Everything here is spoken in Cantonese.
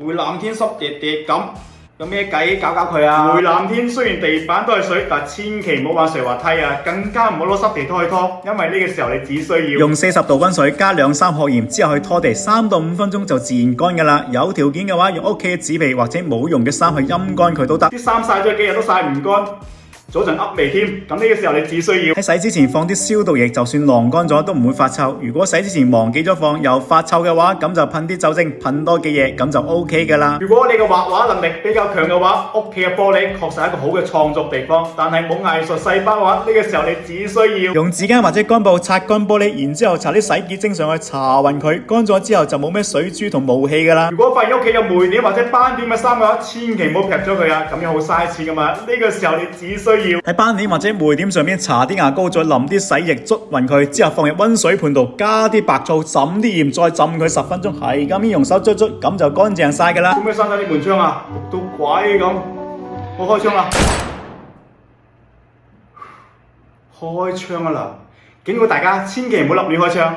會藍天濕跌跌咁，有咩計搞佢啊？回藍天雖然地板都係水，但千祈唔好玩瀡滑梯啊，更加唔好攞濕地拖去拖，因為呢個時候你只需要用40度溫水加2-3殼鹽之後去拖地3到5分鐘就自然乾㗎啦。有條件嘅話，用屋企嘅紙皮或者冇用嘅衫去陰乾佢都得。啲衫曬咗幾日都曬唔乾。早陣噏味添，咁呢個時候你只需要喺洗之前放啲消毒液，就算晾乾咗都唔會發臭。如果洗之前忘記咗放又發臭嘅話，咁就噴啲酒精，噴多幾嘢，咁就 OK 㗎啦。如果你嘅畫畫能力比較強嘅話，屋企嘅玻璃確實係一個好嘅創作地方，但係冇藝術細胞嘅話，呢個時候你只需要用紙巾或者乾布擦乾玻璃，然之後搽啲洗潔精上去搽勻佢，乾咗之後就冇咩水珠同霧氣㗎啦。如果發現屋企有霉點或者斑點嘅衫嘅話，千祈唔好劈咗佢啊，咁樣好嘥錢㗎嘛。呢個時候你只需要喺斑點或者霉點上面搽啲牙膏，再淋啲洗液捽勻佢，之後放入溫水盤度，加啲白醋，浸啲鹽，再浸佢10分鐘，係咁用手捽捽，咁就乾淨晒㗎啦。做咩閂晒啲門窗啊？焗到鬼咁！我開窗啦！開窗啊啦！警告大家，千祈唔好立亂開窗。